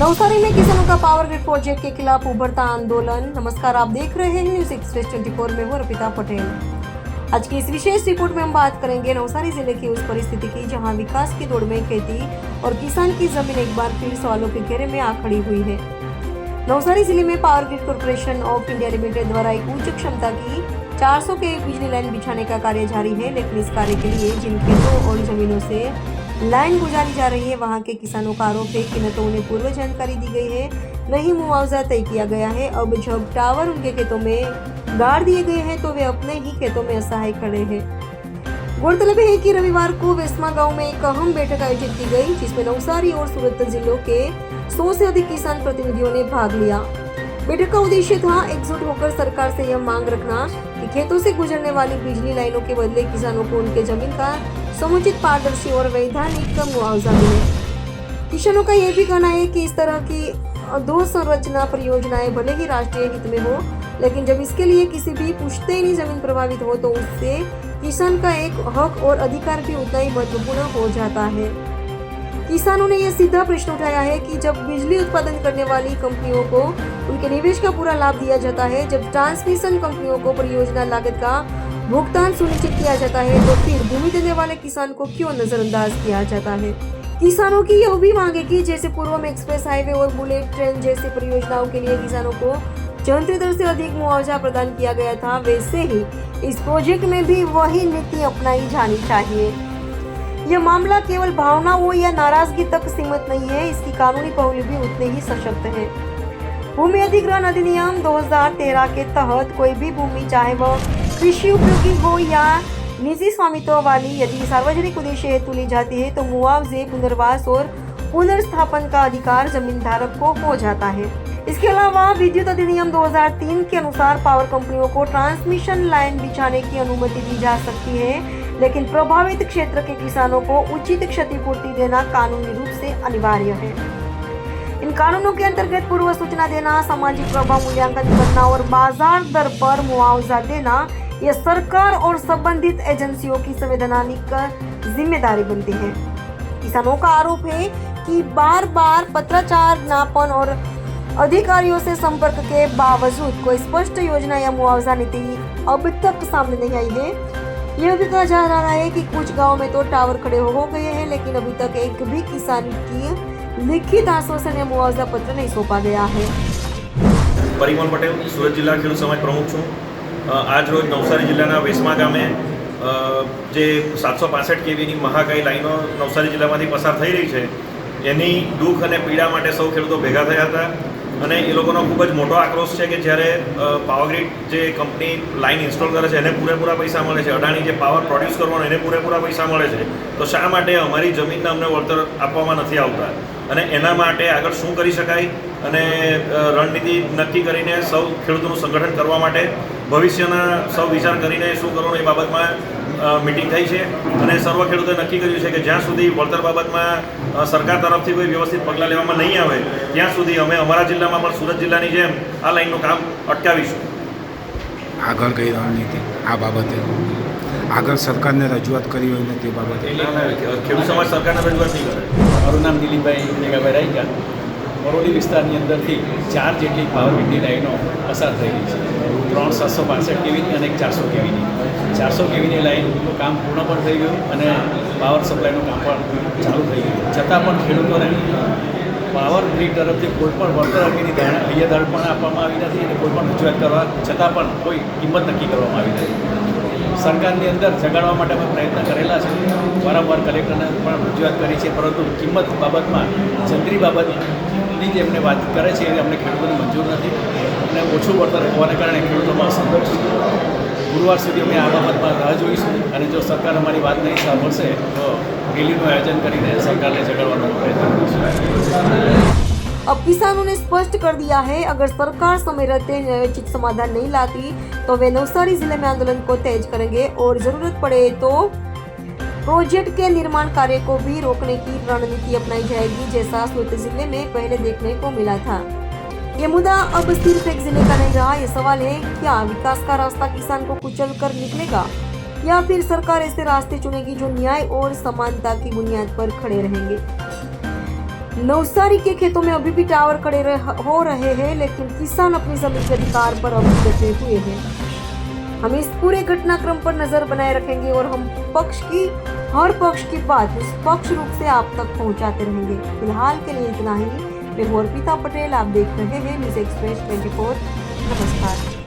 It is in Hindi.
नवसारी में किसानों का पावर ग्रिड प्रोजेक्ट के खिलाफ उभरता आंदोलन। नमस्कार, आप देख रहे हैं न्यूज़ एक्सप्रेस 24 में हूं अर्पिता पटेल। आज की इस विशेष रिपोर्ट में हम बात करेंगे नवसारी जिले की उस परिस्थिति की जहां विकास की दौड़ में खेती और किसान की जमीन एक बार फिर सवालों के घेरे में आ खड़ी हुई है। नवसारी जिले में power grid corporation of India limited द्वारा एक उच्च क्षमता की 400 के बिजली लाइन बिछाने का कार्य जारी है, लेकिन इस कार्य के लिए जिन खेतों और जमीनों से लाइन गुजारी जा रही है वहां के किसानों का आरोप है कि न तो उन्हें पूर्व जानकारी दी गई है, न ही मुआवजा तय किया गया है। अब जब टावर उनके खेतों में गाड़ दिए गए हैं तो वे अपने ही खेतों में असहाय खड़े हैं। गौरतलब है कि रविवार को वेस्मा गांव में एक अहम बैठक आयोजित की गई, जिसमें नवसारी और सूरत जिलों के 100 से अधिक किसान प्रतिनिधियों ने भाग लिया। बैठक का उद्देश्य था एकजुट होकर सरकार से यह मांग रखना कि खेतों से गुजरने वाली बिजली लाइनों के बदले किसानों को उनके जमीन का समुचित, पारदर्शी और वैधानिक मुआवजा मिले। किसानों का यह भी कहना है कि इस तरह की अधोसंरचना परियोजनाएं भले ही राष्ट्रीय हित में हो, लेकिन जब इसके लिए किसी भी पुश्तैनी जमीन प्रभावित हो तो उससे किसान का एक हक और अधिकार भी उतना ही महत्वपूर्ण हो जाता है। किसानों ने यह सीधा प्रश्न उठाया है कि जब बिजली उत्पादन करने वाली कंपनियों को उनके निवेश का पूरा लाभ दिया जाता है, जब ट्रांसमिशन कंपनियों को परियोजना लागत का भुगतान सुनिश्चित किया जाता है, तो फिर भूमि देने वाले किसान को क्यों नजरअंदाज किया जाता है। किसानों की यह भी मांग है कि जैसे पूर्व में एक्सप्रेस हाईवे और बुलेट ट्रेन जैसी परियोजनाओं के लिए किसानों को जनता दर से अधिक मुआवजा प्रदान किया गया था, वैसे ही इस प्रोजेक्ट में भी वही नीति अपनाई जानी चाहिए। यह मामला केवल भावनाओं या नाराजगी तक सीमित नहीं है, इसकी कानूनी पहलू भी उतने ही सशक्त है। भूमि अधिग्रहण अधिनियम 2013 के तहत कोई भी भूमि, चाहे वह कृषि उपयोगी हो या निजी स्वामित्व वाली, यदि सार्वजनिक उद्देश्य हेतु ली जाती है तो मुआवजे, पुनर्वास और पुनर्स्थापन का अधिकार जमीन धारक को हो जाता है। इसके अलावा विद्युत अधिनियम 2003 के अनुसार पावर कंपनियों को ट्रांसमिशन लाइन बिछाने की अनुमति दी जा सकती है, लेकिन प्रभावित क्षेत्र के किसानों को उचित क्षतिपूर्ति देना कानूनी रूप से अनिवार्य है। इन कानूनों के अंतर्गत पूर्व सूचना देना, सामाजिक प्रभाव मूल्यांकन करना और बाजार दर पर मुआवजा देना यह सरकार और संबंधित एजेंसियों की संवैधानिक जिम्मेदारी बनती है। किसानों का आरोप है कि बार बार पत्राचार, ज्ञापन और अधिकारियों से संपर्क के बावजूद कोई स्पष्ट योजना या मुआवजा नीति अब तक सामने नहीं आई है। यह भी कहा जा रहा है कि कुछ गांव में तो टावर खड़े हो गए हैं, लेकिन अभी तक एक भी किसान की लिखित आश्वासन या मुआवजा पत्र नहीं सौंपा गया है। परिमल पटेल, सूरत जिला खेडूत समाज प्रमुख छूँ। आज रोज नवसारी जिल्लाના વેસમા ગામે જે 765 કેવીની મહાકાય લાઈનો નવસારી જિલ્લામાંથી પસાર થઈ રહી છે એની દુઃખ અને પીડા માટે સૌ ખેડૂતો ભેગા થયા હતા અને એ લોકોનો ખૂબ જ મોટો આક્રોશ છે કે જ્યારે પાવરગ્રીડ જે કંપની લાઈન ઇન્સ્ટોલ કરે છે એને પૂરેપૂરા પૈસા મળે છે, અડાણી જે પાવર પ્રોડ્યુસ કરવાનો એને પૂરેપૂરા પૈસા મળે છે, તો શા માટે અમારી જમીનને અમને વળતર આપવામાં નથી આવતા અને એના માટે આગળ શું કરી શકાય અને રણનીતિ નક્કી કરીને સૌ ખેડૂતોનું સંગઠન કરવા માટે ભવિષ્યના સૌ વિચાર કરીને શું કરવાનું એ બાબતમાં મીટિંગ થઈ છે અને સર્વ ખેડૂતોએ નક્કી કર્યું છે કે જ્યાં સુધી વળતર બાબતમાં સરકાર તરફથી કોઈ વ્યવસ્થિત પગલાં લેવામાં નહીં આવે ત્યાં સુધી અમે અમારા જિલ્લામાં પણ સુરત જિલ્લાની જેમ આ લાઈનનું કામ અટકાવીશું। આગળ કઈ રણનીતિ આ બાબતે આગળ સરકારને રજૂઆત કરી હોય ને તે બાબતે ખેડૂત સમાજ સરકારને રજૂઆત નહીં કરે। મારું નામ દિલીપભાઈ મેઘાભાઈ રાઈકા। મરોલી વિસ્તારની અંદરથી 4 જેટલી પાવર ગ્રીડની લાઈનો પસાર થઈ રહી છે, 3 765 કેવીની અને 400 કેવીની। 400 કેવીની લાઈનનું કામ પૂર્ણ પણ થઈ ગયું અને પાવર સપ્લાયનું કામ પણ ચાલુ થઈ ગયું, છતાં પણ ખેડૂતોને પાવર ગ્રીડ તરફથી કોઈપણ વળતર અંગેની હૈયાધાર પણ આપવામાં આવી નથી અને કોઈપણ રજૂઆત કરવા છતાં પણ કોઈ કિંમત નક્કી કરવામાં આવી નથી। સરકારની અંદર જગાડવા માટે અમે પ્રયત્ન કરેલા છે, વારંવાર કલેક્ટરને પણ રજૂઆત કરી છે, પરંતુ કિંમત બાબતમાં જંત્રી બાબતની જે એમને વાત કરે છે એ અમને ખેડૂતોને મંજૂર નથી અને ઓછું વળતર હોવાને કારણે ખેડૂતોમાં સંઘર્ષ છે। ગુરુવાર સુધી અમે આ બાબતમાં રાહ જોઈશું અને જો સરકાર અમારી વાત નહીં સાંભળશે તો રેલીનું આયોજન કરીને સરકારને જગાડવાનો પ્રયત્ન કરીશું। अब किसानों ने स्पष्ट कर दिया है, अगर सरकार समय रहते न्यायोचित समाधान नहीं लाती तो वे नवसारी जिले में आंदोलन को तेज करेंगे और जरूरत पड़े तो प्रोजेक्ट के निर्माण कार्य को भी रोकने की रणनीति अपनाई जाएगी, जैसा सूरत जिले में पहले देखने को मिला था। ये मुद्दा अब सिर्फ एक जिले का नहीं रहा। ये सवाल है, क्या विकास का रास्ता किसान को कुचल कर निकलेगा या फिर सरकार ऐसे रास्ते चुनेगी जो न्याय और समानता की बुनियाद पर खड़े रहेंगे। नवसारी के खेतों में अभी भी टावर खड़े हो रहे हैं, लेकिन किसान अपनी जमीन के अधिकार पर अभी डटे हुए हैं। हम इस पूरे घटनाक्रम पर नजर बनाए रखेंगे और हम हर पक्ष की बात निष्पक्ष रूप से आप तक पहुंचाते रहेंगे। फिलहाल के लिए इतना ही। मैं हूं अर्पिता पटेल, आप देख रहे हैं न्यूज़ एक्सप्रेस 24। नमस्कार।